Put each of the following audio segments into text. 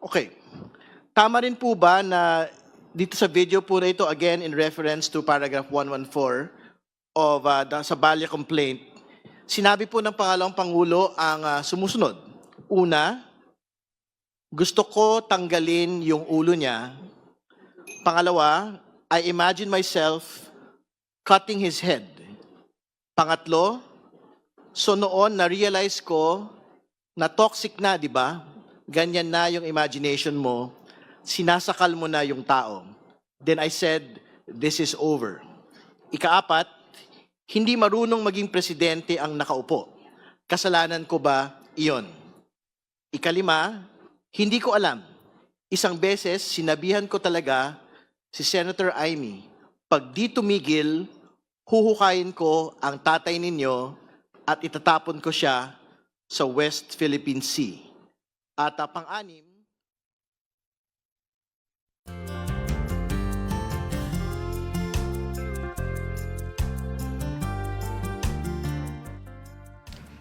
Okay. Tama rin po ba na dito sa video po na ito, again in reference to paragraph 114 of sa Balya complaint, sinabi po ng pangalawang Pangulo ang sumusunod. Una, gusto ko tanggalin yung ulo niya. Pangalawa, I imagine myself cutting his head. Pangatlo, so noon na-realize ko na toxic na, di ba? Ganyan na yung imagination mo, sinasakal mo na yung tao. Then I said, this is over. Ikaapat, hindi marunong maging presidente ang nakaupo. Kasalanan ko ba iyon? Ikalima, hindi ko alam. Isang beses, sinabihan ko talaga si Senator Amy, pag di tumigil, huhukayin ko ang tatay ninyo at itatapon ko siya sa West Philippine Sea. At pang-anim,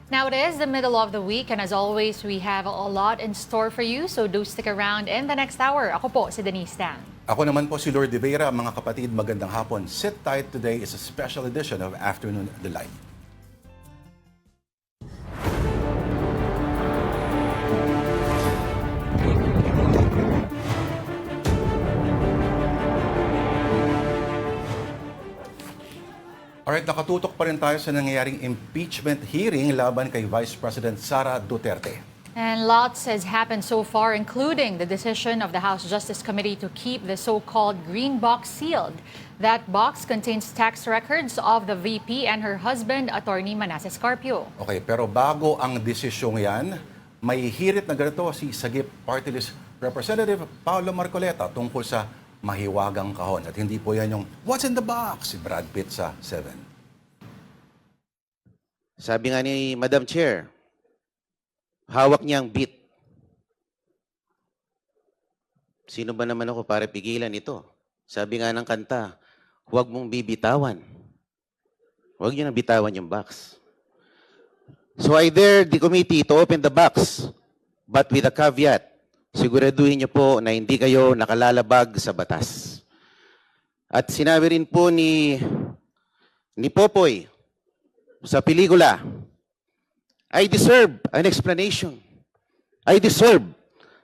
Now it is the middle of the week, and as always, we have a lot in store for you, so do stick around in the next hour. Ako po si Denise Tan. Ako naman po si Lord De Vera. Mga kapatid, magandang hapon. Sit tight, today is a special edition of Afternoon Delight. Alright, nakatutok pa rin tayo sa nangyayaring impeachment hearing laban kay Vice President Sara Duterte. And lots has happened so far, including the decision of the House Justice Committee to keep the so-called green box sealed. That box contains tax records of the VP and her husband, Attorney Manasseh Scarpio. Okay, pero bago ang desisyong yan, may hirit na ganito si Sagip Party List Representative Paolo Marcoleta tungkol sa mahiwagang kahon. At hindi po yan yung what's in the box, si Brad Pitt sa 7. Sabi nga ni Madam Chair, hawak niya ang beat. Sino ba naman ako para pigilan ito? Sabi nga ng kanta, huwag mong bibitawan. Huwag niyo nang bitawan yung box. So I dare the committee to open the box, but with a caveat. Siguraduhin niyo po na hindi kayo nakalalabag sa batas. At sinabi rin po ni Popoy sa pelikula, I deserve an explanation. I deserve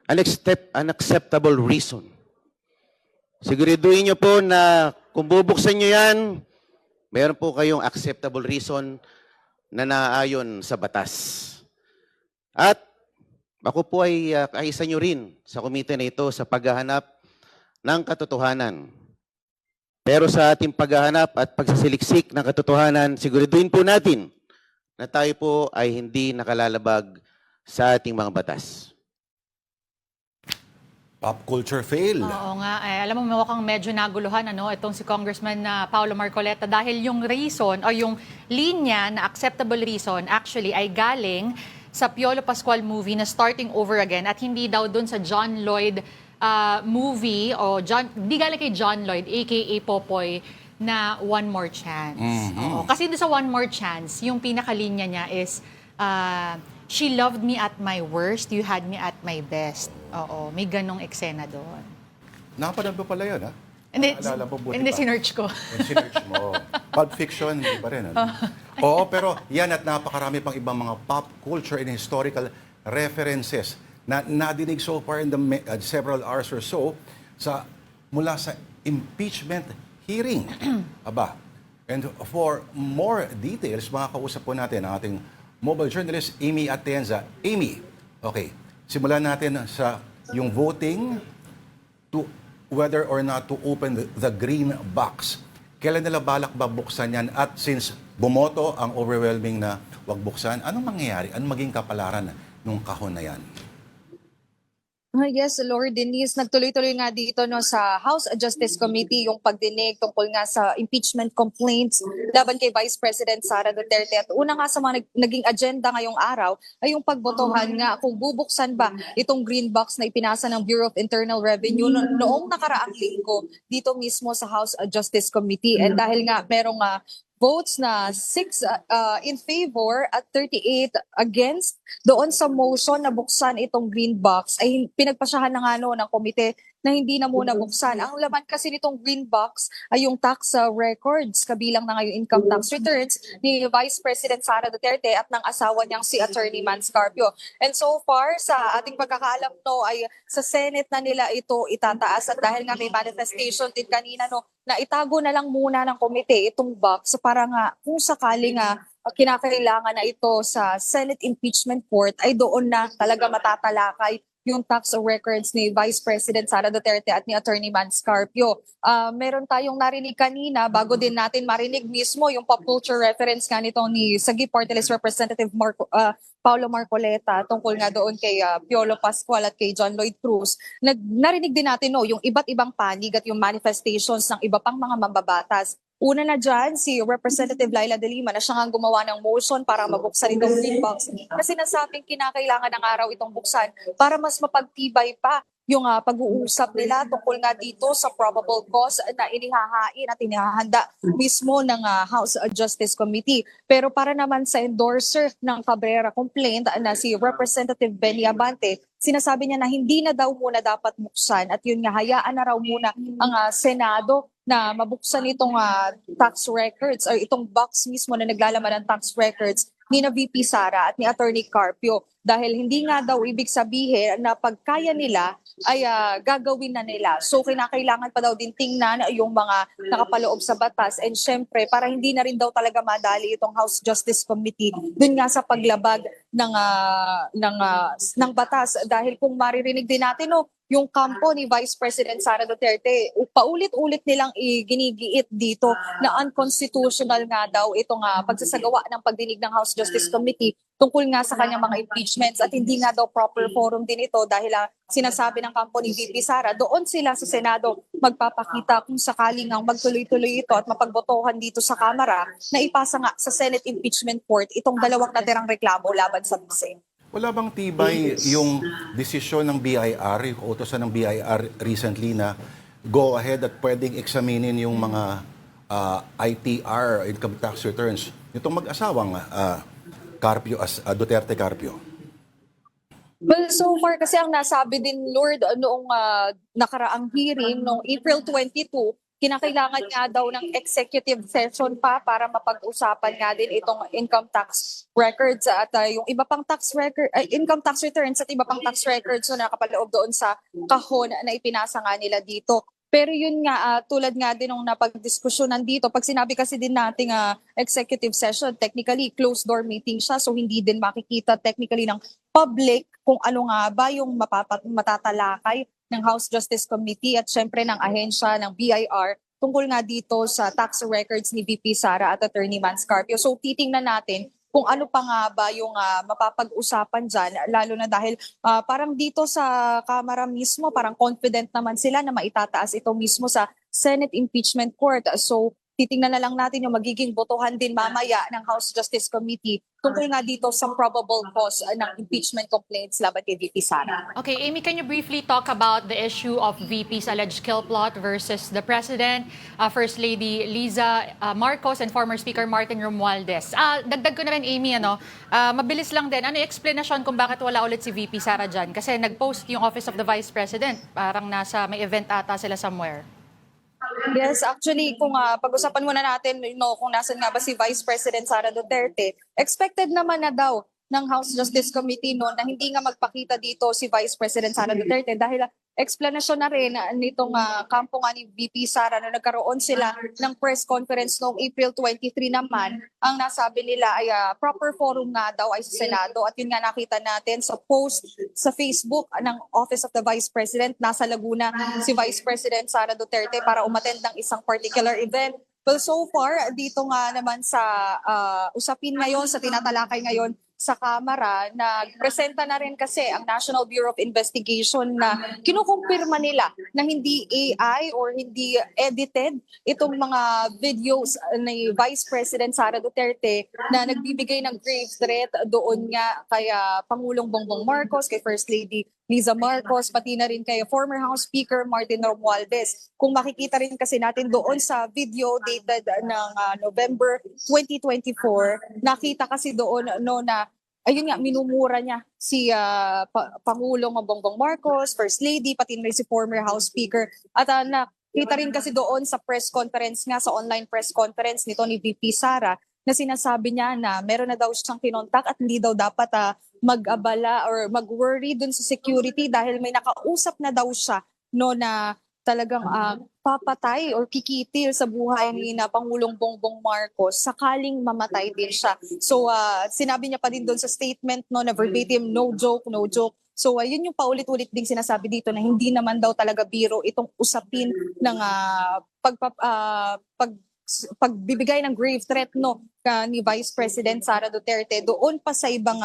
an acceptable reason. Siguraduhin niyo po na kung bubuksan niyo yan, mayroon po kayong acceptable reason na naaayon sa batas. At ako po ay kaisa nyo rin sa komite na ito sa paghahanap ng katotohanan. Pero sa ating paghahanap at pagsasiliksik ng katotohanan, siguraduhin po natin na tayo po ay hindi nakalalabag sa ating mga batas. Pop culture fail. Oo nga, alam mo, mukhang medyo naguluhan itong si Congressman Paolo Marcoleta dahil yung reason o yung linya na acceptable reason actually ay galing sa Piolo Pascual movie na Starting Over Again at hindi daw dun sa John Lloyd movie o hindi galing kay John Lloyd aka Popoy na One More Chance. Oo, kasi doon sa One More Chance, yung pinakalinya niya is she loved me at my worst, you had me at my best. Oo, may ganong eksena doon. Napanood mo pala yun, ha? Hindi, sinerch ko. Sinerch mo. Pulp Fiction, di ba rin? Oo, pero yan at napakarami pang ibang mga pop culture and historical references na nadinig so far in the several hours or so mula sa impeachment hearing. Aba, and for more details, makakausap po natin ang ating mobile journalist, Amy Atienza. Amy, okay, simulan natin sa yung voting to whether or not to open the green box. Kailan nila balak ba buksan yan? At since bumoto ang overwhelming na wag buksan, anong mangyayari? Anong maging kapalaran ng kahon na yan? Yes, Lord Denise, nagtuloy-tuloy nga dito sa House Justice Committee yung pagdinig tungkol nga sa impeachment complaints laban kay Vice President Sara Duterte. At una nga sa mga naging agenda ngayong araw ay yung pagbotohan nga kung bubuksan ba itong green box na ipinasa ng Bureau of Internal Revenue noong nakaraang linggo dito mismo sa House Justice Committee. And dahil nga merong votes na 6 in favor at 38 against doon sa motion na buksan itong green box ay pinagpasyahan na nga ng komite na hindi na muna buksan. Ang laman kasi nitong green box ay yung tax records, kabilang na ngayon income tax returns ni Vice President Sara Duterte at ng asawa niyang si Attorney Mans Carpio. And so far, sa ating pagkakaalam ay sa Senate na nila ito itataas at dahil nga may manifestation din kanina na itago na lang muna ng komite itong box para nga kung sakaling kinakailangan na ito sa Senate Impeachment Court ay doon na talaga matatalakay yung tax records ni Vice President Sara Duterte at ni Attorney Mans Carpio. Meron tayong narinig kanina bago din natin marinig mismo yung pop culture reference nga nito ni Sagip Party List Representative Paulo Marcoleta tungkol nga doon kay Piolo Pascual at kay John Lloyd Cruz. Narinig din natin yung iba't ibang panig at yung manifestations ng iba pang mga mambabatas. Una na dyan, si Representative Laila de Lima na siya nga gumawa ng motion para mabuksan itong green box. Kasi nasabing kinakailangan ng araw itong buksan para mas mapagtibay pa yung pag-uusap nila tungkol nga dito sa probable cause na inihahain at inihahanda mismo ng House Justice Committee. Pero para naman sa endorser ng Cabrera complaint na si Representative Benny Abante, sinasabi niya na hindi na daw muna dapat buksan at yun nga hayaan na raw muna ang Senado na mabuksan itong tax records or itong box mismo na naglalaman ng tax records ni na VP Sara at ni Attorney Carpio dahil hindi nga daw ibig sabihin na pagkaya nila ay gagawin na nila. So kinakailangan pa daw din tingnan yung mga nakapaloob sa batas and syempre para hindi na rin daw talaga madali itong House Justice Committee dun nga sa paglabag ng batas dahil kung maririnig din natin yung kampo ni Vice President Sara Duterte, paulit-ulit nilang ginigiit dito na unconstitutional nga daw itong pagsasagawa ng pagdinig ng House Justice Committee tungkol nga sa kanyang mga impeachments at hindi nga daw proper forum din ito dahil sinasabi ng kampo ni VP Sara, doon sila sa Senado magpapakita kung sakaling magtuloy-tuloy ito at mapagbotohan dito sa Kamara na ipasa nga sa Senate Impeachment Court itong dalawang natirang reklamo laban sa BISE. Wala bang tibay yung desisyon ng BIR, yung utosan ng BIR recently na go ahead at pwedeng examinin yung mga ITR, income tax returns, itong mag-asawang Carpio, Duterte Carpio? Well, so far kasi ang nasabi din Lord noong nakaraang hearing noong April 22, kinakailangan nga daw ng executive session pa para mapag-usapan nga din itong income tax records at yung iba pang income tax returns at iba pang tax records na nakapaloob doon sa kahon na ipinasa nga nila dito. Pero yun nga, tulad nga din ng napag-diskusyonan dito, pag sinabi kasi din nating executive session, technically closed door meeting siya so hindi din makikita technically ng public kung ano nga ba yung matatalakay ng House Justice Committee at syempre ng ahensya ng BIR tungkol nga dito sa tax records ni VP Sara at Attorney Mans Carpio. So titingnan natin kung ano pa nga ba yung mapapag-usapan dyan, lalo na dahil parang dito sa Kamara mismo, parang confident naman sila na maitataas ito mismo sa Senate Impeachment Court. So titingnan na lang natin yung magiging botohan din mamaya ng House Justice Committee tungkol nga dito sa probable cause ng impeachment complaints laban kay VP Sara. Okay, Amy, can you briefly talk about the issue of VP's alleged kill plot versus the President, First Lady Liza Marcos, and former Speaker Martin Romualdez? Dagdag ko na rin, Amy, mabilis lang din. Ano yung explanation kung bakit wala ulit si VP Sara dyan? Kasi nag-post yung Office of the Vice President. Parang may event ata sila somewhere. Yes, actually, kung pag-usapan muna natin kung nasan nga ba si Vice President Sara Duterte, expected naman na daw ng House Justice Committee na hindi nga magpakita dito si Vice President Sara Duterte dahil explanation na rin nitong kampo nga ni VP Sara na nagkaroon sila ng press conference noong April 23 naman. Ang nasabi nila ay proper forum nga daw ay sa Senado at yun nga nakita natin sa post sa Facebook ng Office of the Vice President. Nasa Laguna si Vice President Sara Duterte para umattend ng isang particular event. Well, so far, dito nga naman sa usapin ngayon, sa tinatalakay ngayon sa Kamara, nagpresenta na rin kasi ang National Bureau of Investigation na kinukumpirma nila na hindi AI or hindi edited itong mga videos ni Vice President Sara Duterte na nagbibigay ng grave threat doon nga kay Pangulong Bongbong Marcos, kay First Lady Liza Marcos, pati na rin kay former House Speaker Martin Romualdez. Kung makikita rin kasi natin doon sa video dated ng November 2024, nakita kasi doon no na ayun nga, minumura niya si Pangulong Bongbong Marcos, First Lady, pati na rin si former House Speaker. At nakita rin kasi doon sa press conference nga, sa online press conference nito ni VP Sara, na sinasabi niya na meron na daw siyang kinontak at hindi daw dapat mag-abala or mag-worry dun sa security dahil may nakausap na daw siya no na talagang papatay or kikitil sa buhay ni na Pangulong Bongbong Marcos sakaling mamatay din siya. So sinabi niya pa din doon sa statement no na verbatim, no joke, no joke. So yun yung paulit-ulit ding sinasabi dito na hindi naman daw talaga biro itong usapin ng pagbibigay ng grave threat no ni Vice President Sara Duterte doon pa sa ibang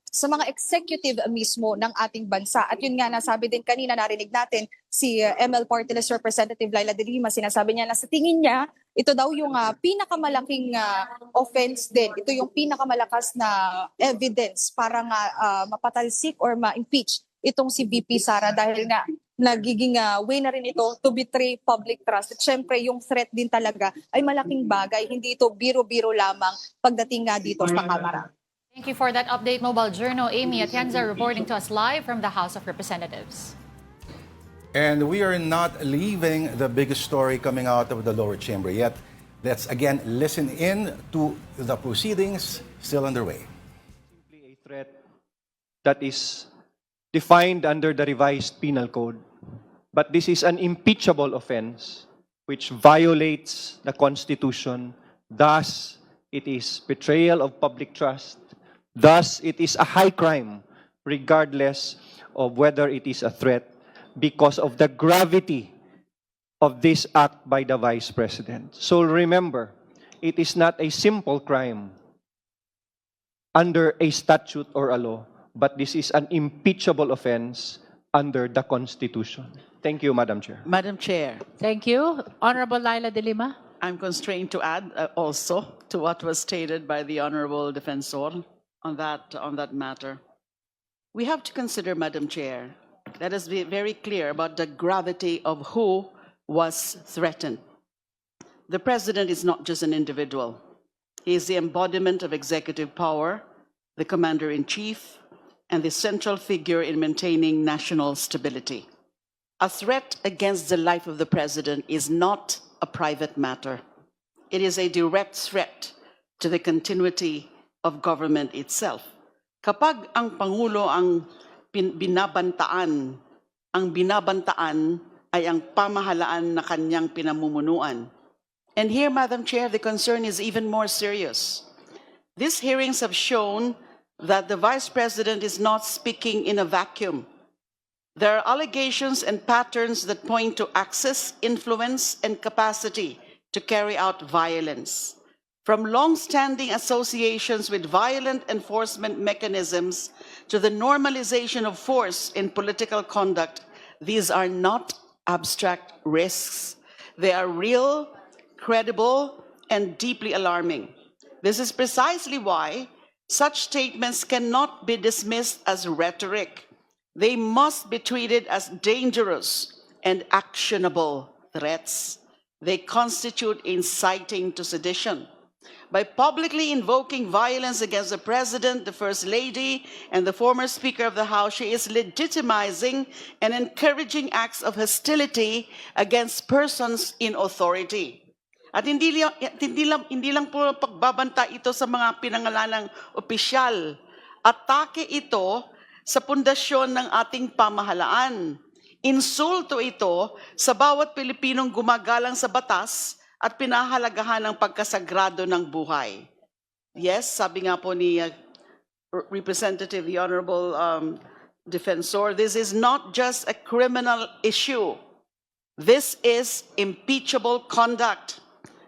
sa mga executive mismo ng ating bansa. At yun nga, nasabi din kanina, narinig natin si ML Party List Representative Laila De Lima, sinasabi niya na sa tingin niya, ito daw yung pinakamalaking offense din. Ito yung pinakamalakas na evidence para nga mapatalsik or ma-impeach itong si VP Sara dahil nga nagiging way na rin ito to betray public trust. At syempre, yung threat din talaga ay malaking bagay. Hindi ito biro-biro lamang pagdating nga dito sa Kamara. Thank you for that update, Mobile Journal. Amy Atienza reporting to us live from the House of Representatives. And we are not leaving the biggest story coming out of the lower chamber yet. Let's again listen in to the proceedings still underway. Simply a threat that is defined under the revised penal code. But this is an impeachable offense which violates the Constitution. Thus, it is betrayal of public trust. Thus, it is a high crime regardless of whether it is a threat because of the gravity of this act by the Vice President. So remember, it is not a simple crime under a statute or a law, but this is an impeachable offense under the Constitution. Thank you, Madam Chair. Madam Chair, Thank you. Honorable Laila De Lima. I'm constrained to add also to what was stated by the Honorable Defensor on that matter. We have to consider, Madam Chair, let us be very clear about the gravity of who was threatened. The President is not just an individual. He is the embodiment of executive power, the Commander-in-Chief, and the central figure in maintaining national stability. A threat against the life of the President is not a private matter. It is a direct threat to the continuity of government itself. Kapag ang Pangulo ang binabantaan ay ang pamahalaan na kanyang pinamumunuan. And here, Madam Chair, the concern is even more serious. These hearings have shown that the Vice President is not speaking in a vacuum. There are allegations and patterns that point to access, influence, and capacity to carry out violence. From long-standing associations with violent enforcement mechanisms to the normalization of force in political conduct, these are not abstract risks. They are real, credible, and deeply alarming. This is precisely why such statements cannot be dismissed as rhetoric. They must be treated as dangerous and actionable threats. They constitute inciting to sedition. By publicly invoking violence against the President, the First Lady, and the former Speaker of the House, she is legitimizing and encouraging acts of hostility against persons in authority. At hindi lang po pagbabanta ito sa mga pinangalanang opisyal. Atake ito sa pundasyon ng ating pamahalaan. Insulto ito sa bawat Pilipinong gumagalang sa batas at pinahalagahan ng pagkasagrado ng buhay. Yes, sabi nga po ni Representative, the Honorable Defensor, this is not just a criminal issue. This is impeachable conduct.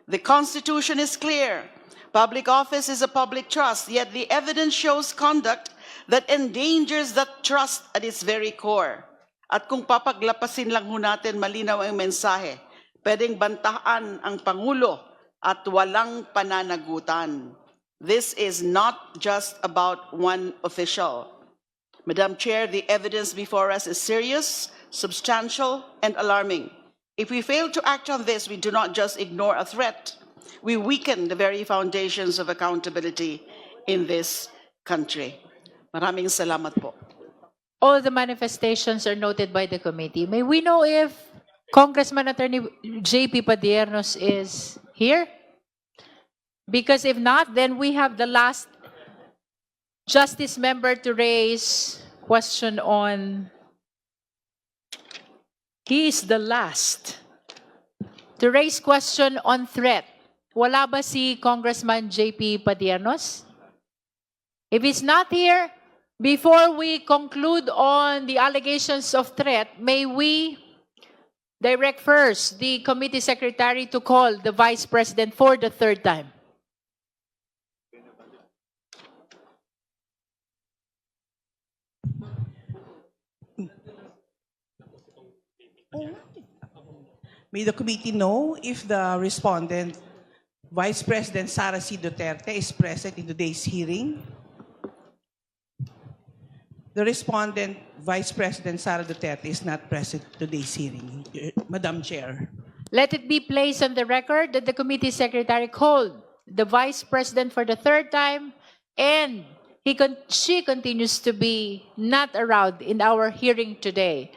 The Constitution is clear. Public office is a public trust, yet the evidence shows conduct that endangers that trust at its very core. At kung papaglapasin lang ho natin malinaw ang mensahe, pwedeng bantahan ang Pangulo at walang pananagutan. This is not just about one official. Madam Chair, the evidence before us is serious, substantial, and alarming. If we fail to act on this, we do not just ignore a threat, we weaken the very foundations of accountability in this country. Maraming salamat po. All the manifestations are noted by the committee. May we know if Congressman Attorney J.P. Padiernos is here? Because if not, then we have the last Justice member to raise question on. He is the last to raise question on threat. Wala ba si Congressman J.P. Padiernos? If he's not here, before we conclude on the allegations of threat, may we direct first the committee secretary to call the Vice President for the third time. May the committee know if the respondent, Vice President Sara C. Duterte, is present in today's hearing? The respondent, Vice President Sara Duterte, is not present in today's hearing, Madam Chair. Let it be placed on the record that the committee secretary called the Vice President for the third time and she continues to be not around in our hearing today.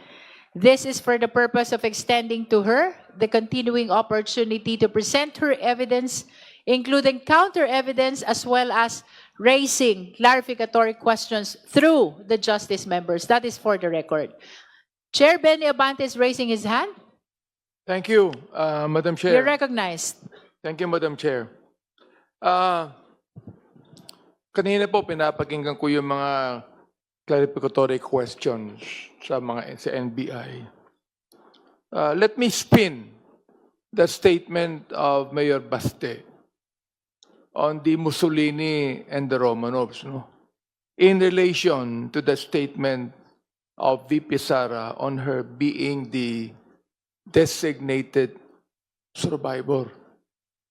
This is for the purpose of extending to her the continuing opportunity to present her evidence, including counter evidence, as well as raising clarificatory questions through the justice members. That is for the record. Chair Benny Abante is raising his hand. Thank you, Madam Chair. You're recognized. Thank you, Madam Chair. Kanina po pinapakinggan ko yung mga clarificatory questions sa NBI. Let me spin the statement of Mayor Baste on the Mussolini and the Romanovs, no? In relation to the statement of VP Sara on her being the designated survivor.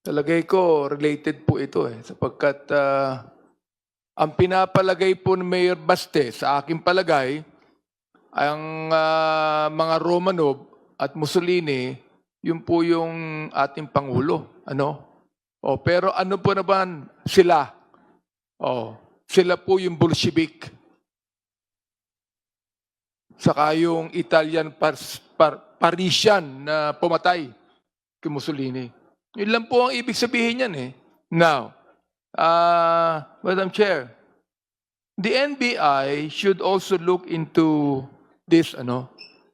Talagay ko, related po ito sapagkat ang pinapalagay po ni Mayor Baste sa aking palagay, ang mga Romanov at Mussolini, yun po yung ating Pangulo. Pero ano po naman sila? Sila po yung Bolshevik. Saka yung Italian Parisian na pumatay kay Mussolini. Yun lang po ang ibig sabihin yan Now, Madam Chair, the NBI should also look into this,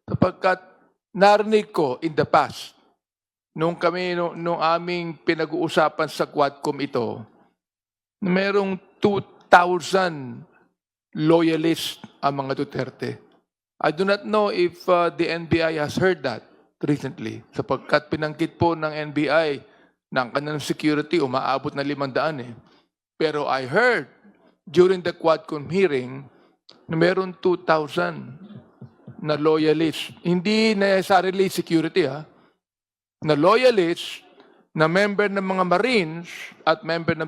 sapagkat narinig ko in the past, nung aming pinag-uusapan sa Quadcom ito, na merong 2,000 loyalists ang mga Duterte. I do not know if the NBI has heard that recently, sapagkat pinangkit po ng NBI ng kanilang security umaabot na 500 Pero I heard during the Quadcom hearing na meron 2,000 na loyalists. Hindi necessarily security na loyalists na member ng mga Marines at member ng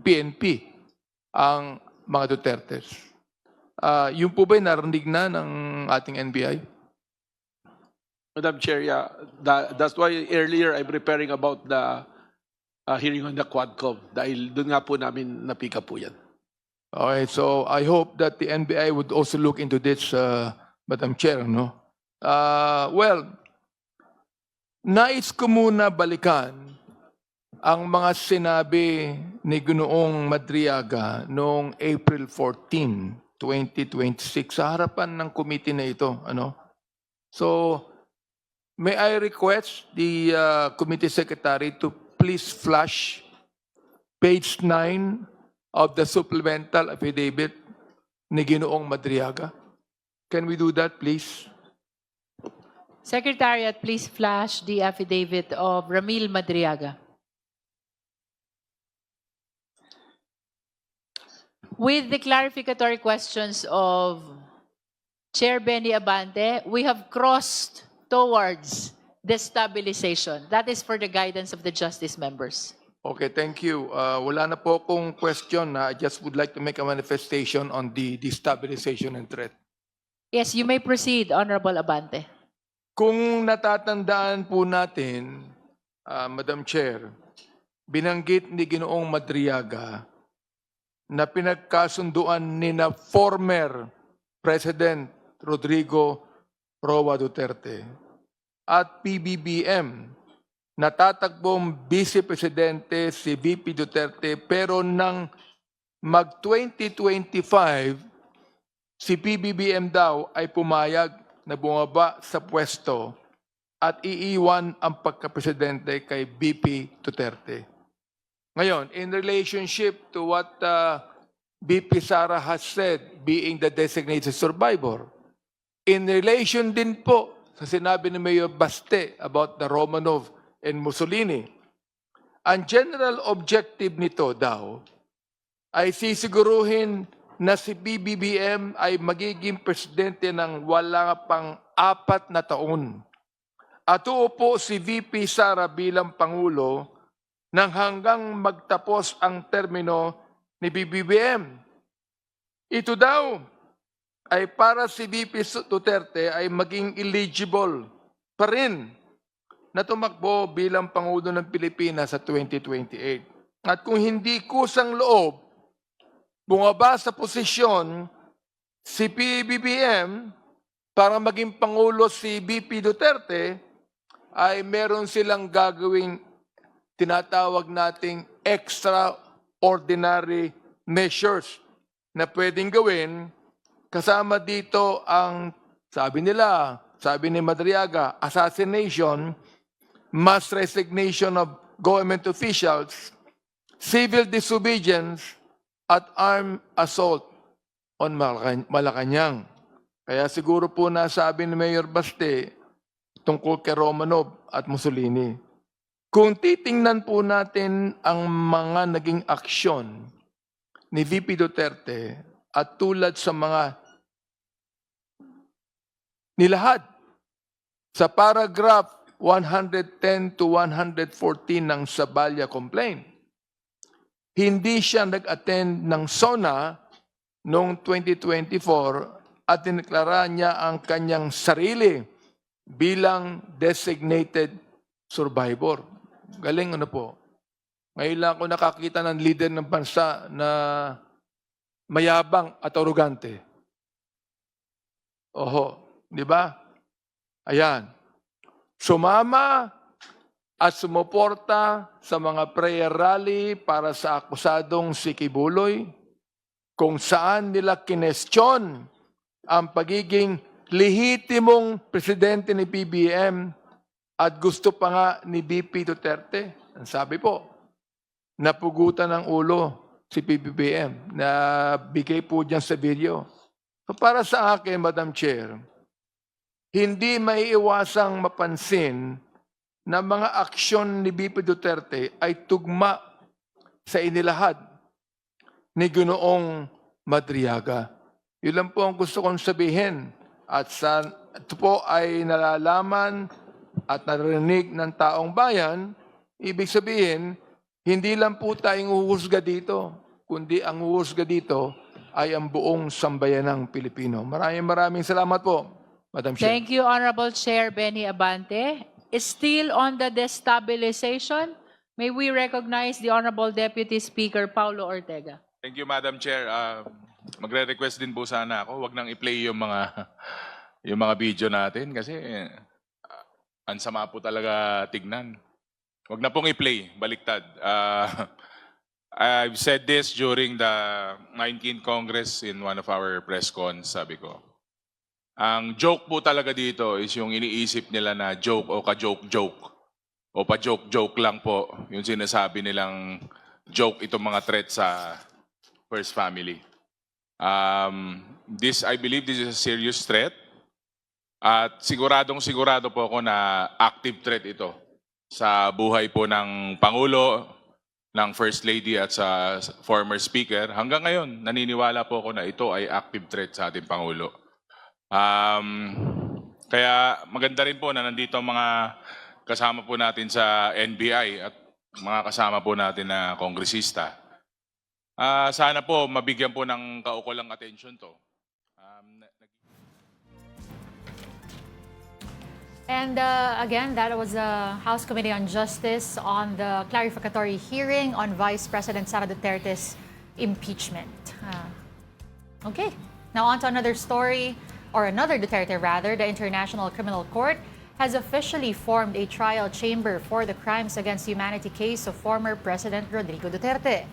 PNP ang mga Dutertes. Yung po ba'y narinig na ng ating NBI? Madam Chair, yeah, that's why earlier I'm preparing about the hearing on the Quadcom dahil doon nga po namin napika po yan. Okay, so I hope that the NBI would also look into this, Madam Chair, well, nais ko muna balikan ang mga sinabi ni Ginoong Madriaga noong April 14, 2026 sa harapan ng committee na ito, So, may I request the committee secretary to please flash page 9 of the supplemental affidavit ni Ginoong Madriaga? Can we do that, please? Secretariat, please flash the affidavit of Ramil Madriaga. With the clarificatory questions of Chair Benny Abante, we have crossed towards destabilization. That is for the guidance of the justice members. Okay, thank you. Wala na po akong question. I just would like to make a manifestation on the destabilization and threat. Yes, you may proceed, Honorable Abante. Kung natatandaan po natin, Madam Chair, binanggit ni Ginoong Madriaga na pinagkasunduan ni na former President Rodrigo Roa Duterte at PBBM. Natatagpong Vice Presidente si VP Duterte, pero nang mag-2025, si PBBM daw ay pumayag na bumaba sa pwesto at iiwan ang pagka-presidente kay VP Duterte. Ngayon, in relationship to what VP Sara has said, being the designated survivor, in relation din po sa sinabi ni Mayor Baste about the Romanov and Mussolini, ang general objective nito daw ay sisiguruhin na si BBBM ay magiging presidente ng wala pang 4 na taon. At uupo si VP Sara bilang Pangulo nang hanggang magtapos ang termino ni BBBM. Ito daw ay para si VP Duterte ay maging eligible pa rin na tumakbo bilang Pangulo ng Pilipinas sa 2028. At kung hindi kusang loob, bumaba sa posisyon si PBBM para maging Pangulo si VP Duterte, ay meron silang gagawing tinatawag nating extraordinary measures na pwedeng gawin. Kasama dito ang, sabi ni Madriaga, assassination, mass resignation of government officials, civil disobedience, at armed assault on Malacanang. Kaya siguro po nasabi ni Mayor Baste tungkol kay Romanov at Mussolini. Kung titingnan po natin ang mga naging aksyon ni VP Duterte at tulad sa mga nilahad sa paragraph 110 to 114 ng Sabalya Complaint, hindi siya nag-attend ng SONA noong 2024 at dineklara niya ang kanyang sarili bilang designated survivor. Galing ano po. Ngayon lang ako nakakita ng leader ng bansa na mayabang at arugante. Oho, di ba? Ayan. Sumama at sumuporta sa mga prayer rally para sa akusadong si Kibuloy, kung saan nila kinestyon ang pagiging lehitimong presidente ni PBM at gusto pa nga ni VP Duterte. Ang sabi po, napugutan ng ulo si PBBM na bigay po dyan sa video. So para sa akin, Madam Chair, hindi maiiwasang mapansin na mga aksyon ni VP Duterte ay tugma sa inilahad ni Ginoong Madriaga. Yun lang po ang gusto kong sabihin. At ito po ay nalalaman at narinig ng taong bayan. Ibig sabihin, hindi lang po tayong uhusga dito, kundi ang uhusga dito ay ang buong sambayanang Pilipino. Maraming salamat po, Madam Chair. Thank you, Honorable Chair Benny Abante. Still on the destabilization, may we recognize the Honorable Deputy Speaker Paulo Ortega. Thank you, Madam Chair. Magre-request din po sana ako, wag nang i-play yung mga video natin kasi ang sama po talaga tignan. Wag na pong i-play, baliktad. I've said this during the 19th Congress in one of our press cons, sabi ko. Ang joke po talaga dito is yung iniisip nila na joke o ka-joke-joke o pa-joke-joke lang po yung sinasabi nilang joke itong mga threat sa First Family. I believe this is a serious threat at siguradong-sigurado po ako na active threat ito sa buhay po ng Pangulo, ng First Lady at sa former Speaker. Hanggang ngayon, naniniwala po ako na ito ay active threat sa ating Pangulo. Kaya maganda rin po na nandito ang mga kasama po natin sa NBI at mga kasama po natin na kongresista. Sana po mabigyan po ng kaukulang atensyon to. And again, that was the House Committee on Justice on the clarificatory hearing on Vice President Sara Duterte's impeachment. Okay, now on to another story, or another Duterte rather. The International Criminal Court has officially formed a trial chamber for the crimes against humanity case of former President Rodrigo Duterte.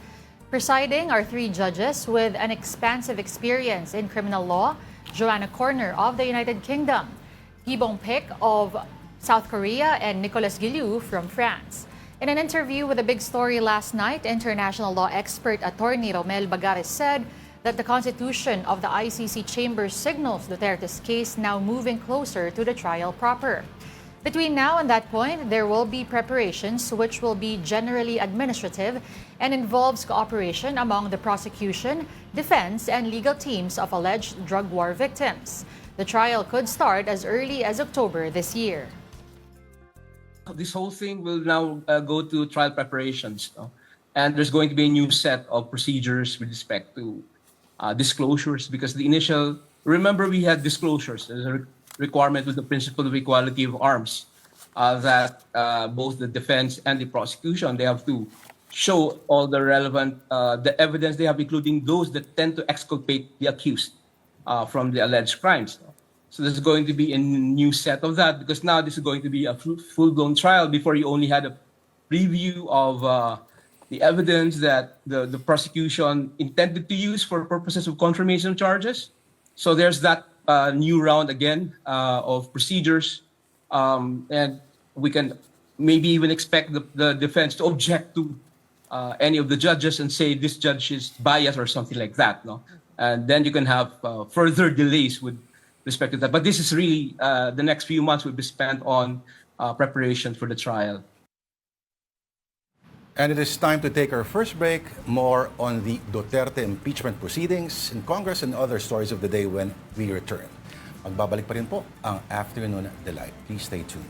Presiding are 3 judges with an expansive experience in criminal law: Joanna Corner of the United Kingdom, Gibong Pic of South Korea, and Nicolas Guillou from France. In an interview with a Big Story last night, international law expert attorney Romel Bagares said that the constitution of the ICC chamber signals Duterte's case now moving closer to the trial proper. Between now and that point, there will be preparations which will be generally administrative and involves cooperation among the prosecution, defense, and legal teams of alleged drug war victims. The trial could start as early as October this year. This whole thing will now go to trial preparations. No? And there's going to be a new set of procedures with respect to disclosures, because the initial, remember we had disclosures. There's a requirement with the principle of equality of arms that both the defense and the prosecution, they have to show all the relevant, the evidence they have, including those that tend to exculpate the accused from the alleged crimes. So there's going to be a new set of that, because now this is going to be a full-blown trial. Before, you only had a preview of the evidence that the prosecution intended to use for purposes of confirmation charges. So there's that new round again of procedures, and we can maybe even expect the defense to object to any of the judges and say this judge is biased or something like that. No, and then you can have further delays with respect to that. But this is really the next few months will be spent on preparation for the trial. And it is time to take our first break. More on the Duterte impeachment proceedings in Congress and other stories of the day when we return. Magbabalik pa rin po ang Afternoon Delight. Please stay tuned.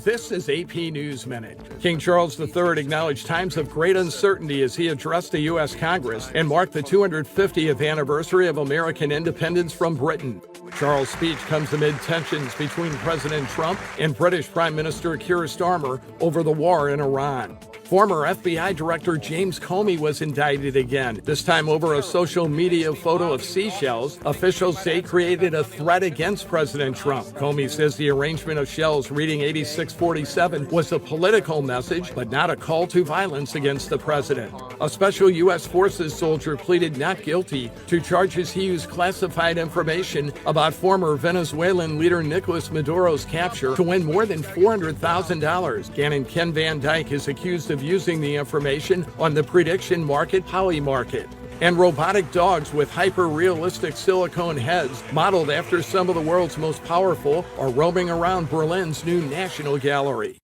This is AP News Minute. King Charles III acknowledged times of great uncertainty as he addressed the U.S. Congress and marked the 250th anniversary of American independence from Britain. Charles' speech comes amid tensions between President Trump and British Prime Minister Keir Starmer over the war in Iran. Former FBI Director James Comey was indicted again, this time over a social media photo of seashells officials say created a threat against President Trump. Comey says the arrangement of shells reading 8647 was a political message, but not a call to violence against the president. A special U.S. Forces soldier pleaded not guilty to charges he used classified information about former Venezuelan leader Nicolas Maduro's capture to win more than $400,000. Canon Ken Van Dyke is accused of using the information on the prediction market Polymarket. And robotic dogs with hyper-realistic silicone heads, modeled after some of the world's most powerful, are roaming around Berlin's new National Gallery.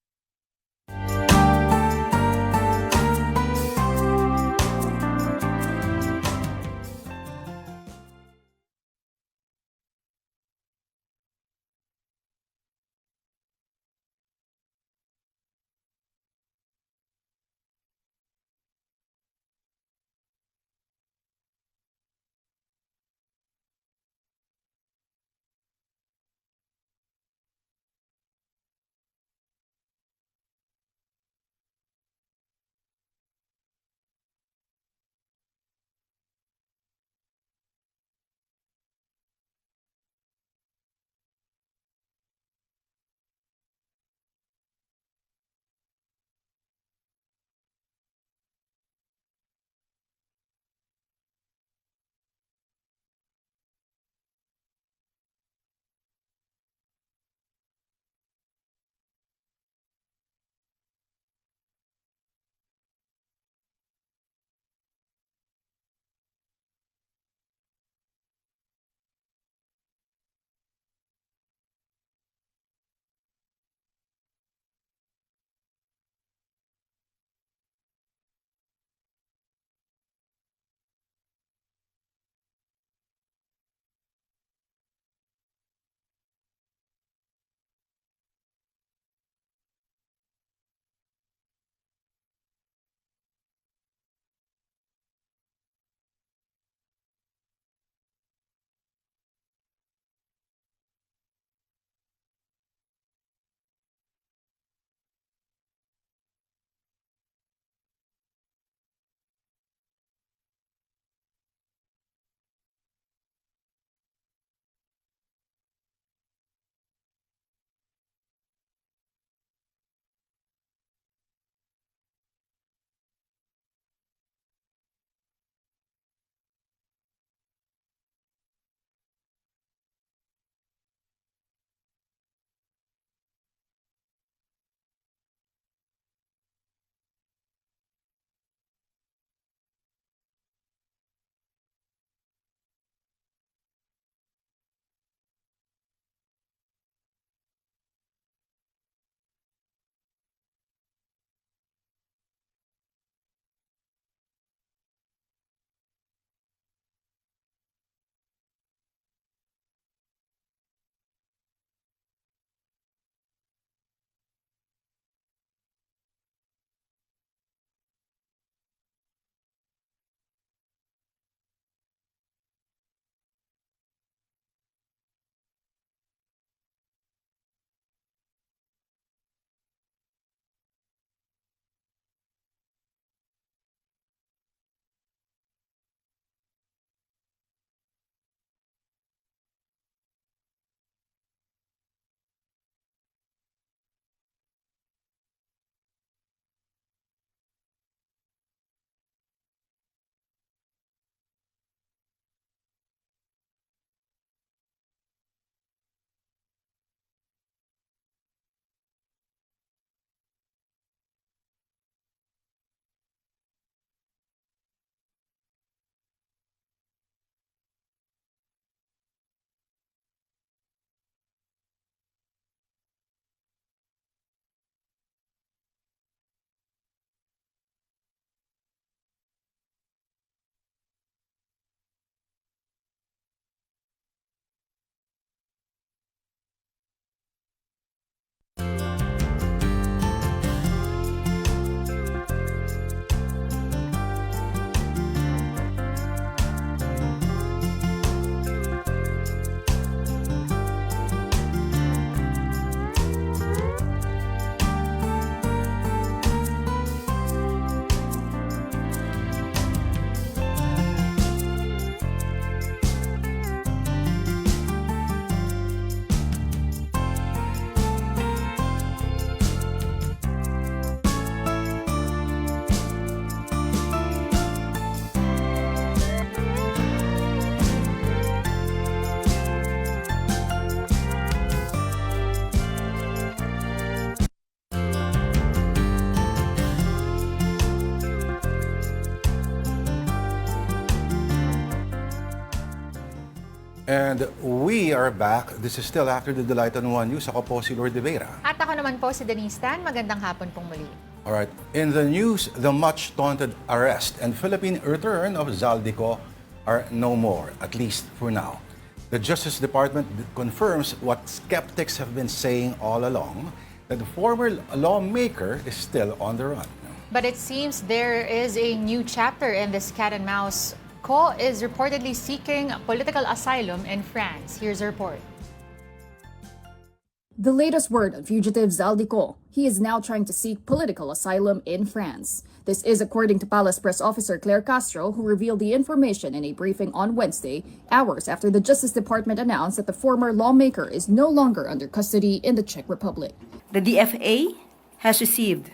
And we are back. This is still After the Delight on One News. Ako po si Lord de Vera. At ako naman po si Denise Tan. Magandang hapon pong muli. Alright, in the news, the much-taunted arrest and Philippine return of Zaldico are no more, at least for now. The Justice Department confirms what skeptics have been saying all along, that the former lawmaker is still on the run. But it seems there is a new chapter in this cat and mouse. Ko is reportedly seeking political asylum in France. Here's a report. The latest word on fugitive Zaldico. He is now trying to seek political asylum in France. This is according to Palace Press Officer Claire Castro, who revealed the information in a briefing on Wednesday, hours after the Justice Department announced that the former lawmaker is no longer under custody in the Czech Republic. The DFA has received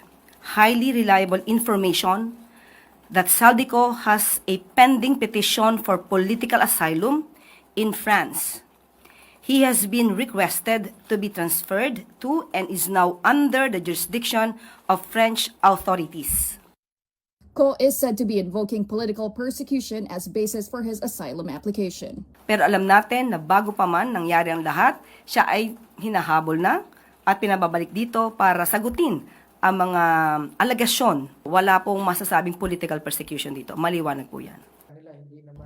highly reliable information that Zaldico has a pending petition for political asylum in France. He has been requested to be transferred to and is now under the jurisdiction of French authorities. Ko is said to be invoking political persecution as basis for his asylum application. Pero alam natin na bago pa man nangyari ang lahat, siya ay hinahabol na at pinababalik dito para sagutin ang mga alegasyon. Wala pong masasabing political persecution dito. Maliwanag po yan.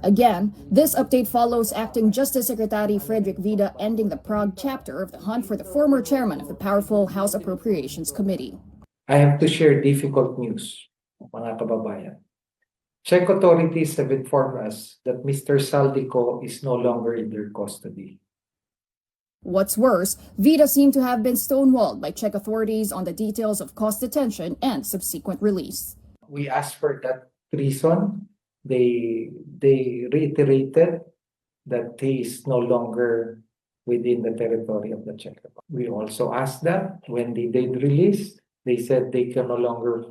Again, this update follows Acting Justice Secretary Frederick Vida ending the Prague chapter of the hunt for the former chairman of the powerful House Appropriations Committee. I have to share difficult news, mga kababayan. Czech authorities have informed us that Mr. Zaldico is no longer in their custody. What's worse, Vida seemed to have been stonewalled by Czech authorities on the details of Ko's detention and subsequent release. We asked for that reason. They reiterated that he is no longer within the territory of the Czech Republic. We also asked that when they did release, they said they can no longer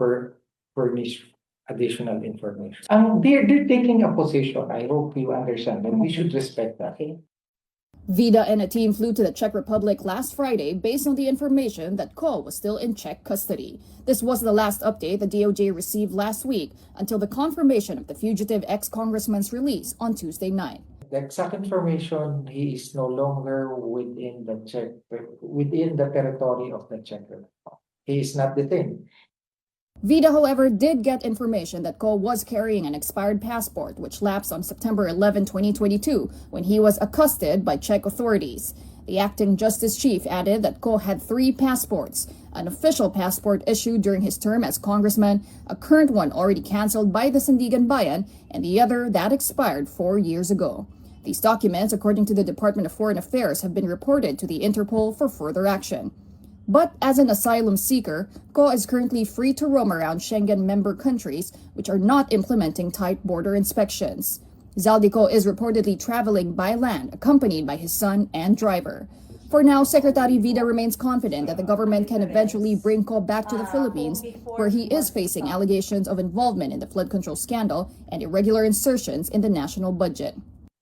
furnish additional information. They're taking a position. I hope you understand, and we should respect that. Vida and a team flew to the Czech Republic last Friday based on the information that Ko was still in Czech custody. This was the last update the DOJ received last week until the confirmation of the fugitive ex-congressman's release on Tuesday night. The exact information, he is no longer within the territory of the Czech Republic. He is not detained. Vida, however, did get information that Ko was carrying an expired passport, which lapsed on September 11, 2022, when he was accosted by Czech authorities. The acting justice chief added that Ko had 3 passports, an official passport issued during his term as congressman, a current one already canceled by the Sandigan Bayan, and the other that expired 4 years ago. These documents, according to the Department of Foreign Affairs, have been reported to the Interpol for further action. But as an asylum seeker, Ko is currently free to roam around Schengen member countries which are not implementing tight border inspections. Zaldico is reportedly traveling by land, accompanied by his son and driver. For now, Secretary Vida remains confident that the government can eventually bring Ko back to the Philippines, where he is facing allegations of involvement in the flood control scandal and irregular insertions in the national budget.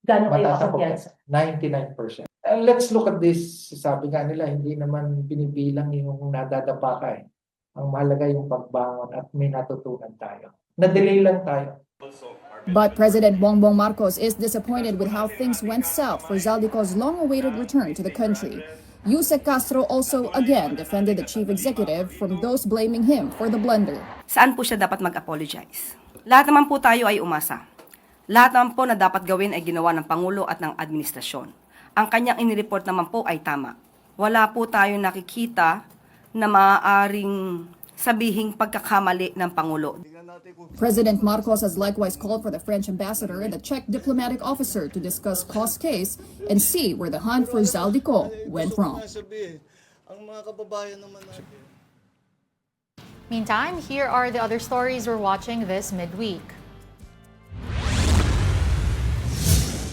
Mataas ang kumpiyansa, 99%. And let's look at this. Sabi nga nila, hindi naman binibilang yung nadadapa ka eh. Ang mahalaga yung pagbangon at may natutunan tayo. Na-delay lang tayo. But President Bongbong Marcos is disappointed with how things went south for Zaldico's long-awaited return to the country. Yusek Castro also again defended the chief executive from those blaming him for the blunder. Saan po siya dapat mag-apologize? Lahat naman po tayo ay umasa. Lahat naman po na dapat gawin ay ginawa ng Pangulo at ng administrasyon. Ang kanyang inireport naman po ay tama. Wala po tayong nakikita na maaaring sabihing pagkakamali ng Pangulo. President Marcos has likewise called for the French ambassador and the Czech diplomatic officer to discuss Ko's case and see where the hunt for Zaldico went wrong. Meantime, here are the other stories we're watching this midweek.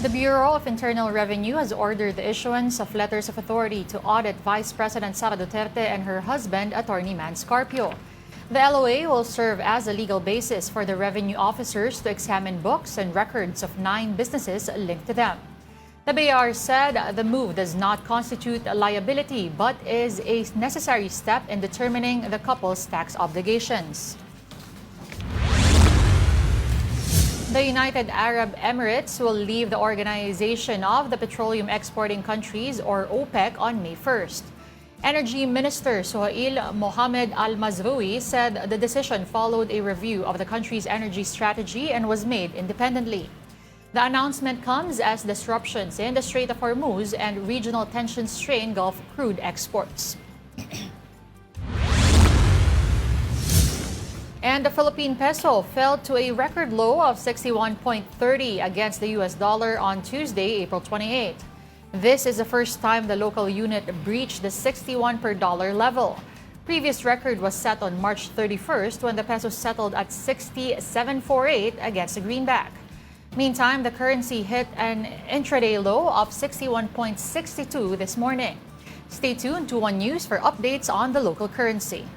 The Bureau of Internal Revenue has ordered the issuance of letters of authority to audit Vice President Sara Duterte and her husband, Attorney Man Scarpio. The LOA will serve as a legal basis for the revenue officers to examine books and records of 9 businesses linked to them. The BIR said the move does not constitute a liability but is a necessary step in determining the couple's tax obligations. The United Arab Emirates will leave the Organization of the Petroleum Exporting Countries, or OPEC, on May 1st. Energy Minister Suhail Mohammed Al-Mazroui said the decision followed a review of the country's energy strategy and was made independently. The announcement comes as disruptions in the Strait of Hormuz and regional tensions strain Gulf crude exports. And the Philippine peso fell to a record low of 61.30 against the US dollar on Tuesday, April 28. This is the first time the local unit breached the 61 per dollar level. Previous record was set on March 31st when the peso settled at 67.48 against the greenback. Meantime, the currency hit an intraday low of 61.62 this morning. Stay tuned to One News for updates on the local currency.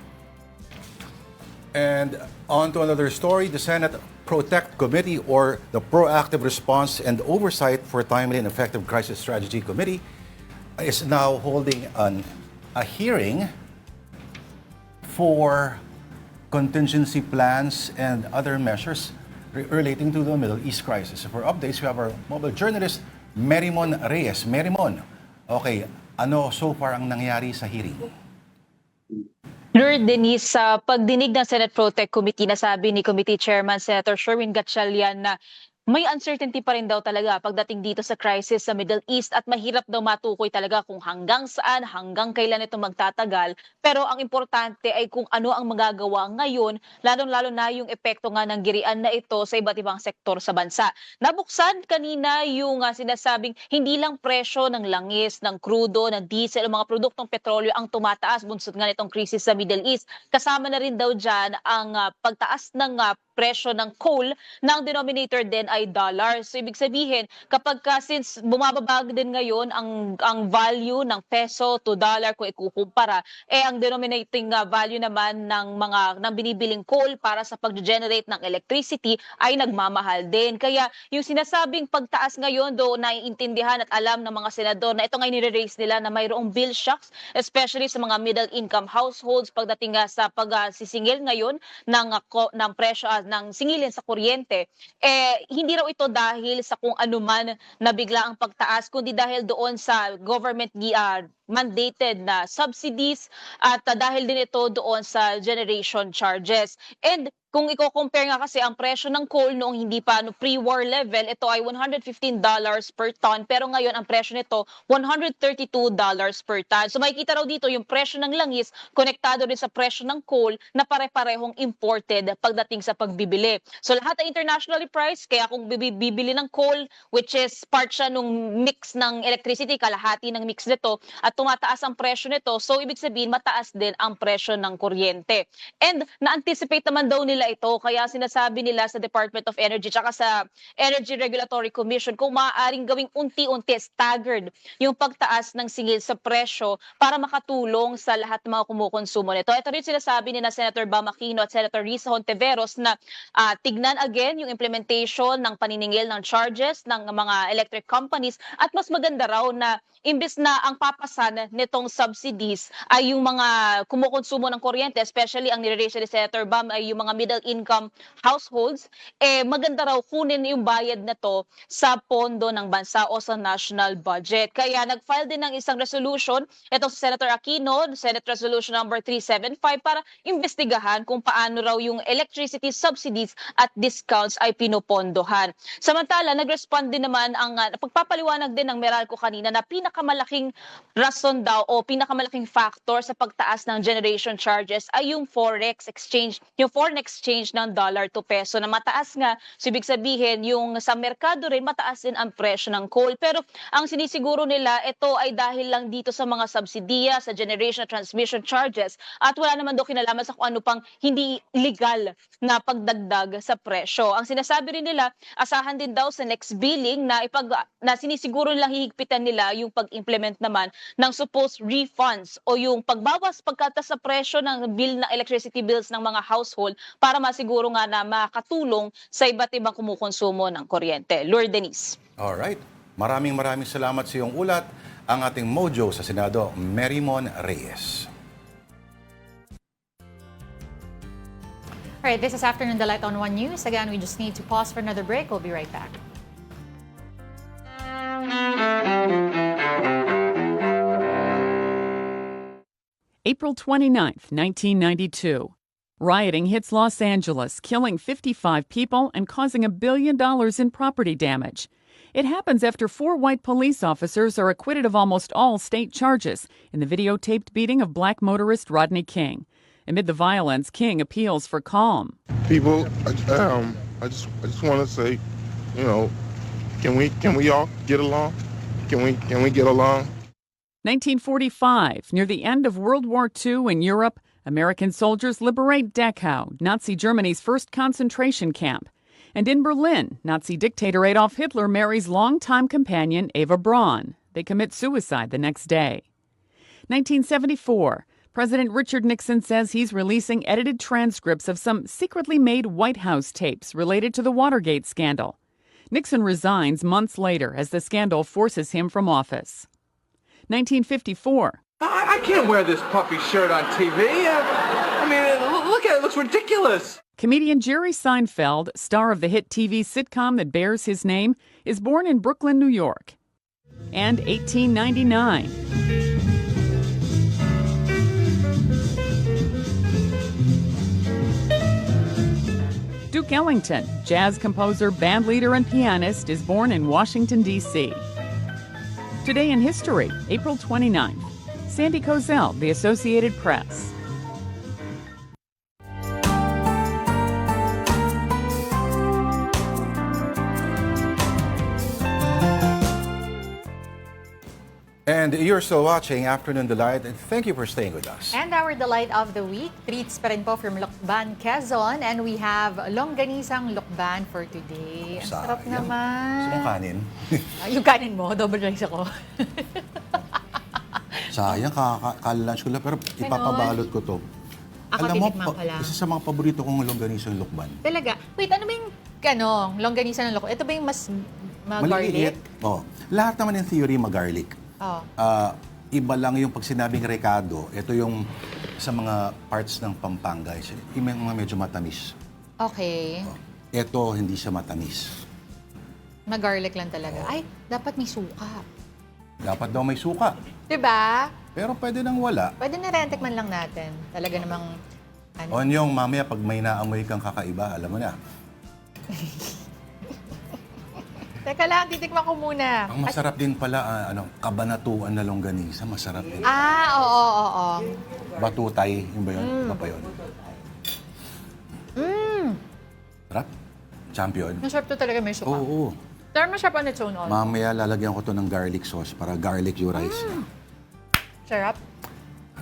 And on to another story, the Senate Protect Committee, or the Proactive Response and Oversight for Timely and Effective Crisis Strategy Committee, is now holding a hearing for contingency plans and other measures relating to the Middle East crisis. For updates, we have our mobile journalist, Merimon Reyes. Merimon, okay, ano so far ang nangyari sa hearing? Lord Denise, sa pagdinig ng Senate Protect Committee, nasabi ni Committee Chairman Senator Sherwin Gatchalian na may uncertainty pa rin daw talaga pagdating dito sa crisis sa Middle East at mahirap daw matukoy talaga kung hanggang saan, hanggang kailan ito magtatagal. Pero ang importante ay kung ano ang magagawa ngayon, lalong-lalo na yung epekto nga ng girian na ito sa iba't ibang sektor sa bansa. Nabuksan kanina yung sinasabing hindi lang presyo ng langis, ng krudo, ng diesel, mga produktong petrolyo ang tumataas bunsod nga nitong krisis sa Middle East. Kasama na rin daw dyan ang pagtaas ng presyo ng coal na ang denominator din ay dollar. So ibig sabihin, kapag since bumababa din ngayon ang value ng peso to dollar kung ikukumpara, ang denominating value naman ng binibiling coal para sa pag-generate ng electricity ay nagmamahal din. Kaya yung sinasabing pagtaas ngayon, do naiintindihan at alam ng mga senador na ito ngay nire-raise nila na mayroong bill shocks, especially sa mga middle income households pagdating sa pagsisingil ngayon ng presyo ng singilin sa kuryente, hindi raw ito dahil sa kung anuman na bigla ang pagtaas, kundi dahil doon sa government mandated na subsidies at dahil din ito doon sa generation charges. And kung i-compare nga kasi ang presyo ng coal noong hindi pa pre-war level, ito ay $115 per ton, pero ngayon ang presyo nito $132 per ton. So makikita raw dito yung presyo ng langis konektado din sa presyo ng coal na pare-parehong imported pagdating sa pagbibili. So lahat ay internationally priced, kaya kung bibili ng coal, which is part siya nung mix ng electricity, kalahati ng mix nito, at tumataas ang presyo nito, so ibig sabihin mataas din ang presyo ng kuryente. And na-anticipate naman daw nila ito, kaya sinasabi nila sa Department of Energy tsaka sa Energy Regulatory Commission kung maaaring gawing unti-unti, staggered yung pagtaas ng singil sa presyo para makatulong sa lahat ng mga kumukonsumo nito. Ito rin sinasabi ni na Senator Bam Aquino at Senator Risa Hontiveros na tignan again yung implementation ng paniningil ng charges ng mga electric companies, at mas maganda raw na imbes na ang papasan nitong subsidies ay yung mga kumukonsumo ng kuryente, especially ang nire-raise ni Senator Bam ay yung mga middle income households, maganda raw kunin yung bayad na to sa pondo ng bansa o sa national budget. Kaya nag-file din ng isang resolution, ito si Senator Aquino, Senate Resolution number 375, para imbestigahan kung paano raw yung electricity subsidies at discounts ay pinupondohan. Samantala, nag-respond din naman ang pagpapaliwanag din ng Meralco kanina na pinakamalaking rason daw o pinakamalaking factor sa pagtaas ng generation charges ay yung forex exchange, yung foreign exchange ng dollar to peso na mataas nga. So ibig sabihin, yung sa merkado rin mataas din ang presyo ng coal. Pero ang sinisiguro nila, ito ay dahil lang dito sa mga subsidiya, sa generation transmission charges, at wala naman daw kinalaman sa kung ano pang hindi legal na pagdagdag sa presyo. Ang sinasabi rin nila, asahan din daw sa next billing na sinisiguro nilang hihigpitan nila yung pag-implement naman ng supposed refunds o yung pagbawas pagkatas sa presyo ng bill na electricity bills ng mga household para masiguro nga na makatulong sa iba't ibang kumukonsumo ng kuryente. Lord Denise. Alright. Maraming salamat sa iyong ulat. Ang ating mojo sa Senado, Merimon Reyes. All right, this is Afternoon Delight on One News. Again, we just need to pause for another break. We'll be right back. April 29th, 1992. Rioting hits Los Angeles, killing 55 people and causing $1 billion in property damage. It happens after 4 white police officers are acquitted of almost all state charges in the videotaped beating of black motorist Rodney King. Amid the violence, King appeals for calm. People, I just want to say, you know, can we all get along? Can we get along? 1945, near the end of World War II in Europe, American soldiers liberate Dachau, Nazi Germany's first concentration camp. And in Berlin, Nazi dictator Adolf Hitler marries longtime companion Eva Braun. They commit suicide the next day. 1974, President Richard Nixon says he's releasing edited transcripts of some secretly made White House tapes related to the Watergate scandal. Nixon resigns months later as the scandal forces him from office. 1954. I can't wear this puffy shirt on TV. I mean, look at it. It looks ridiculous. Comedian Jerry Seinfeld, star of the hit TV sitcom that bears his name, is born in Brooklyn, New York. And 1899. Duke Ellington, jazz composer, bandleader, and pianist, is born in Washington, D.C. Today in history, April 29th. Sandy Kozel, The Associated Press. And you're still watching Afternoon Delight, and thank you for staying with us. And our delight of the week, treats pa rin po from Lokban, Quezon. And we have longganisang Lokban for today. Ang sarap naman. Gusto mong kanin? Yung kanin mo, double rice ako. Sayang, kalalunch ko lang, pero ipapabalot ko to. Ako Alam mo, tinikman ko lang. isa sa mga paborito kong longganisang Lokban. Talaga? Wait, ano ba yung longganisa ng Lokban? Ito ba yung mas Maliliit. garlic? Oh, lahat naman in theory mag-garlic. Oh. Iba lang yung pag sinabing rekado, ito yung sa mga parts ng Pampanga, yung mga medyo matamis. Okay. Ito, hindi siya matamis. Mag-garlic lang talaga. Ay, dapat may suka. Dapat daw may suka. Diba? Pero pwede nang wala. Pwede na rin, tikman lang natin. Talaga namang, Onyong, mamaya pag may naamoy kang kakaiba, alam mo na. Teka lang, titikman ko muna. Ang masarap din pala, kabanatuan na longganisa, masarap din. Oo. Batutay, yun ba yun? Iba pa yun? Sarap? Champion? Masarap to talaga, may suka. Oo. Pero masarap on its own also. Mamaya lalagyan ko to ng garlic sauce para garlic yung rice. Sarap.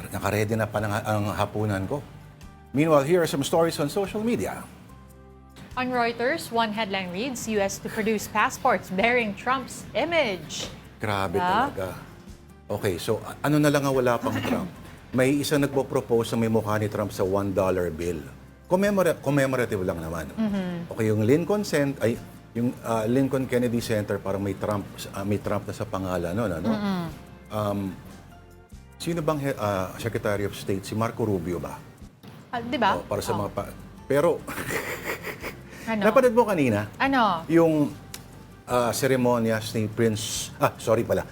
Nakaredy na pa ang hapunan ko. Meanwhile, here are some stories on social media. On Reuters, one headline reads, U.S. to produce passports bearing Trump's image. Grabe talaga. Okay, so ano na lang ang wala pang Trump? May isang nagpo-propose na may mukha ni Trump sa $1 bill. Commemorative lang naman. Okay, yung Lincoln Kennedy Center parang may Trump na sa pangalan noon, ano? Sino bang Secretary of State? Si Marco Rubio ba? Di ba? Para sa mga pero Ano? napanood mo kanina? Ano? Yung seremonyas ni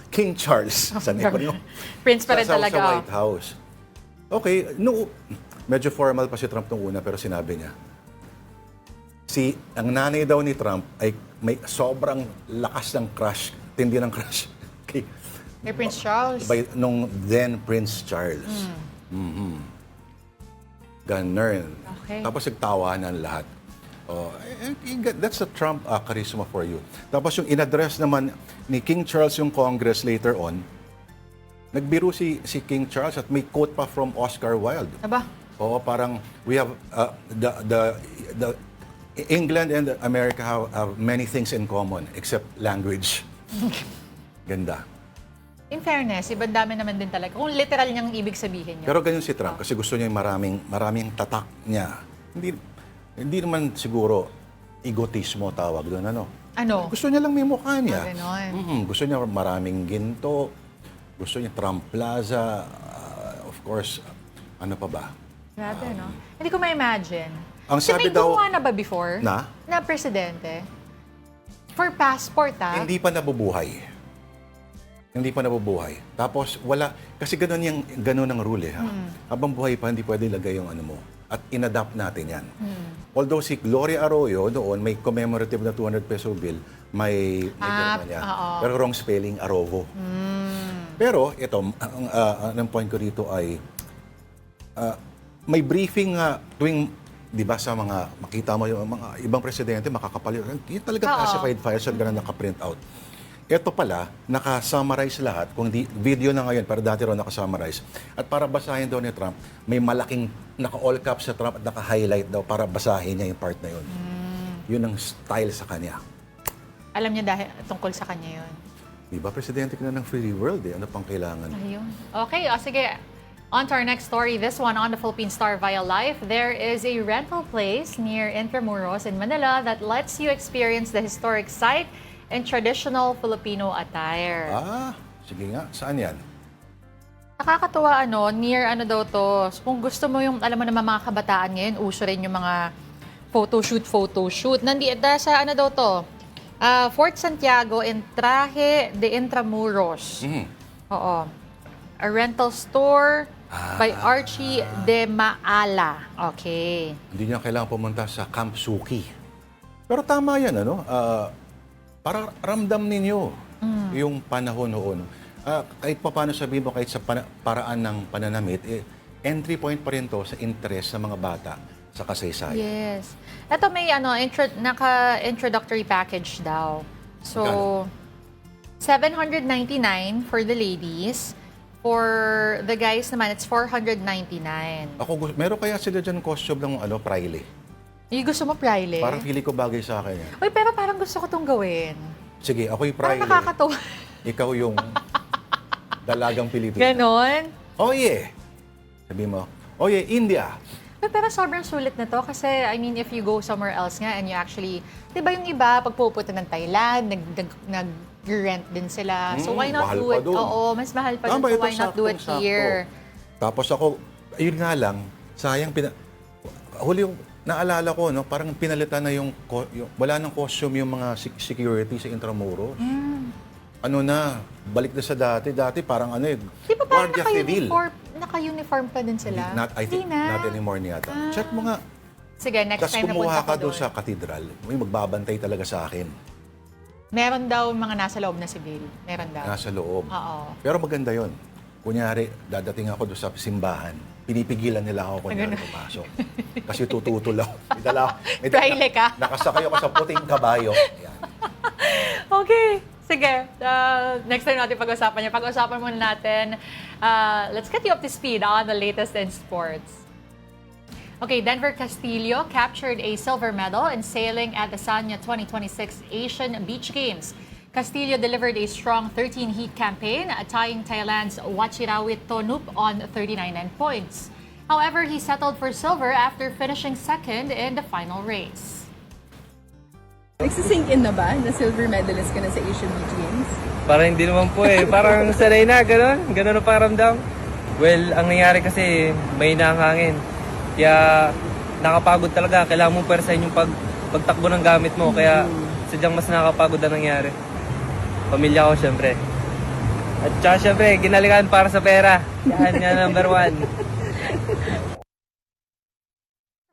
King Charles. Prince pa rin talaga. Sa White House. Okay, medyo formal pa si Trump nung una, pero sinabi niya, ang nanay daw ni Trump ay may sobrang lakas ng crush, tindi ng crush. Okay. May Prince Charles. Nung then Prince Charles. Ganun. Okay. Tapos nagtawanan lahat. That's the Trump charisma for you. Tapos yung in-address naman ni King Charles yung Congress later on, nagbiro si King Charles at may quote pa from Oscar Wilde. Aba? Oo, parang we have the England and America have many things in common except language. Ganda. In fairness, ibang dami naman din talaga. Kung literal niyang ibig sabihin niya. Pero ganyan si Trump kasi gusto niya yung maraming tatak niya. Hindi naman siguro egotismo tawag doon, ano? Ano? Gusto niya lang may mukha niya. Ganon. Gusto niya maraming ginto. Gusto niya Trump Plaza. Of course, ano pa ba? Grabe, no? Hindi ko ma-imagine. Ang Si sabi may daw gumawa na ba before? na Na presidente? For passport, hindi pa nabubuhay. Hindi pa nabubuhay. Tapos wala, kasi ganun ang rule ha. Habang buhay pa, hindi pwede ilagay yung ano mo. At inadapt natin yan. Although si Gloria Arroyo doon, may commemorative na 200 peso bill, may pirma niya. Pero wrong spelling, Arovo. Pero ito, ang point ko dito ay, may briefing tuwing, di ba sa mga, makita mo yung mga ibang presidente, makakapal yun. Yung talagang classified files at ganun naka-print out. Ito pala, naka-summarize lahat. Kung di, video na ngayon, pero dati raw naka-summarize. At para basahin daw ni Trump, may malaking naka-all caps sa Trump at naka-highlight daw para basahin niya yung part na yun. Yun ang style sa kanya. Alam niya dahil tungkol sa kanya yun. Di ba, presidente ka na ng free world eh. Ano pang kailangan? Ayun. Okay, sige. On to our next story. This one on the Philippine Star via Life. There is a rental place near Intramuros in Manila that lets you experience the historic site in traditional Filipino attire. Sige nga. Saan yan? Nakakatuwa near daw to. So, kung gusto mo yung, alam mo naman mga kabataan ngayon, uso rin yung mga photoshoot. Nandiyan sa daw to? Fort Santiago in Traje de Intramuros. Oo. A rental store by Archie de Maala. Okay. Hindi niya kailangan pumunta sa Camp Suki. Pero tama yan, para ramdam ninyo yung panahon noon. Kahit pa paano sabihin mo, kahit sa paraan ng pananamit, entry point pa rin to sa interest ng mga bata sa kasaysayan. Yes. Ito may naka-introductory package daw. So, 799 for the ladies. For the guys naman, it's 499. Meron kaya sila dyan costume ng praile? Yung gusto mo, praile? Parang feeling ko bagay sa akin yan. Uy, pero parang gusto ko itong gawin. Sige, ako yung praile. Parang nakakatawa. Ikaw yung dalagang Pilipino. Ganon? Oh yeah. Sabi mo, oh yeah, India. Pero sobrang sulit na to kasi, I mean, if you go somewhere else nga and you actually, di ba yung iba, pag pupunta ng Thailand, nag-rent din sila. So why not do it? Oo, mas mahal pa dun. So why not do it here? Tapos ako, ayun nga lang, sayang, huli yung naalala ko, parang pinalitan na wala nang costume yung mga security sa Intramuros. Balik na sa dati. Dati parang di ba parang naka-uniform pa din sila? I think not anymore niyata. Check mo nga. Sige, next time na punta ko doon. Tapos kumuha ka doon sa katedral, may magbabantay talaga sa akin. Meron daw mga nasa loob na civil. Meron daw. Nasa loob. Oo. Pero maganda yon. Kunyari, dadating ako doon sa simbahan, pinipigilan nila ako kunyari pumasok. Kasi tututol ako. Praile ka? Nakasakay ako sa puting kabayo. Yan. Okay. Sige. Next time natin pag-usapan niya. Pag-usapan muna natin. Let's get you up to speed on the latest in sports. Okay, Denver Castillo captured a silver medal in sailing at the Sanya 2026 Asian Beach Games. Castillo delivered a strong 13-heat campaign, tying Thailand's Wachirawit Tonup on 39 points. However, he settled for silver after finishing second in the final race. Nagsisink in na ba na silver medalist ka na sa Asian Beach Games? Parang hindi naman po Parang sanay na, gano'n. Gano'n ang pakiramdam. Well, ang nangyari kasi may hangin. Kaya nakapagod talaga. Kailangan mong pwersahin yung pagtakbo ng gamit mo. Kaya sadyang mas nakakapagod na nangyari. Pamilya ko, syempre. At saka, syempre, ginalingan para sa pera. Yan number one.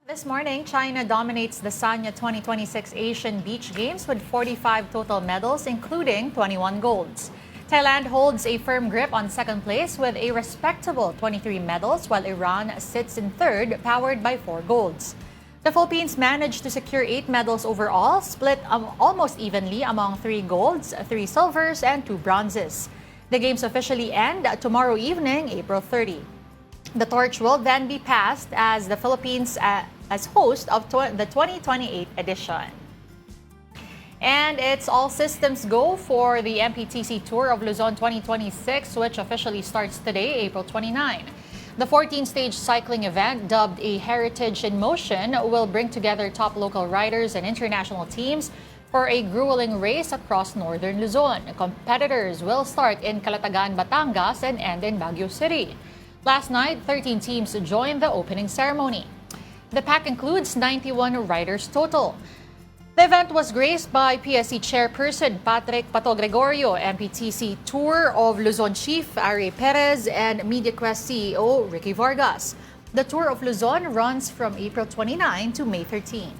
This morning, China dominates the Sanya 2026 Asian Beach Games with 45 total medals, including 21 golds. Thailand holds a firm grip on second place with a respectable 23 medals, while Iran sits in third, powered by 4 golds. The Philippines managed to secure 8 medals overall, split almost evenly among 3 golds, 3 silvers, and 2 bronzes. The games officially end tomorrow evening, April 30. The torch will then be passed as the Philippines as host of the 2028 edition. And it's all systems go for the MPTC Tour of Luzon 2026, which officially starts today, April 29. The 14-stage cycling event, dubbed a Heritage in Motion, will bring together top local riders and international teams for a grueling race across northern Luzon. Competitors will start in Calatagan, Batangas, and end in Baguio City. Last night, 13 teams joined the opening ceremony. The pack includes 91 riders total. The event was graced by PSC Chairperson Patrick Pato Gregorio, MPTC Tour of Luzon Chief Ari Perez, and MediaQuest CEO Ricky Vargas. The Tour of Luzon runs from April 29 to May 13.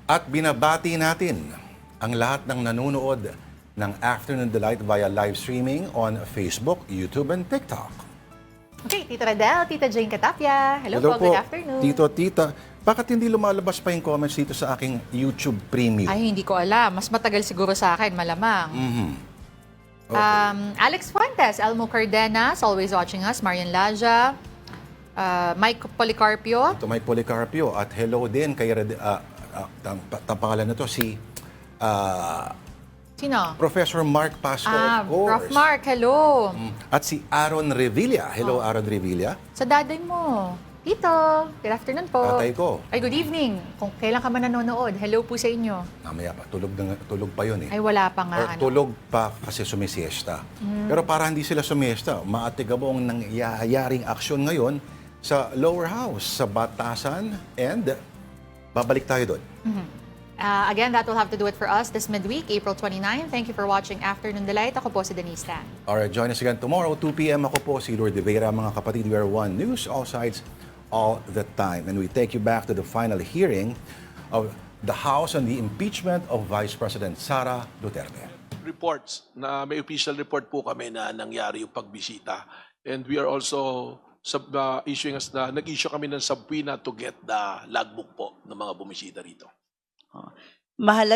At binabati natin ang lahat ng nanonood ng Afternoon Delight via live streaming on Facebook, YouTube, and TikTok. Okay, Tita Radel, Tita Jane Catapia. Hello po, good afternoon. Tito, Tita. Bakit hindi lumalabas pa yung comments dito sa aking YouTube Premium? Ay, hindi ko alam. Mas matagal siguro sa akin, malamang. Okay. Alex Fuentes, Elmo Cardenas, always watching us. Marian Laja, Mike Policarpio. Ito, Mike Policarpio. At hello din kay pangalan na to, si Sino? Professor Mark Pasco, of course. Prof. Mark, hello. At si Aaron Revilla. Hello, Aaron Revilla. Sa daday mo. Tito, good afternoon po. Tatay ko. Ay, good evening. Kung kailan ka man nanonood, hello po sa inyo. Mamaya pa, tulog pa yun eh. Ay, wala pa nga. Or tulog pa kasi sumisiesta. Pero para hindi sila sumiesta, maatigabong nangyayaring aksyon ngayon sa lower house, sa Batasan, and babalik tayo doon. Again, that will have to do it for us this midweek, April 29. Thank you for watching Afternoon Delight. Ako po si Denise Tan. Alright, join us again tomorrow, 2 p.m. Ako po si Lourdes Vera, mga kapatid. We are One News, all sides, all the time. And we take you back to the final hearing of the House on the impeachment of Vice President Sara Duterte. Reports na may official report po kami na nangyari yung pagbisita. And we are also issuing us na nag-issue kami ng subpoena to get the logbook po ng mga bumisita rito. Mahalaga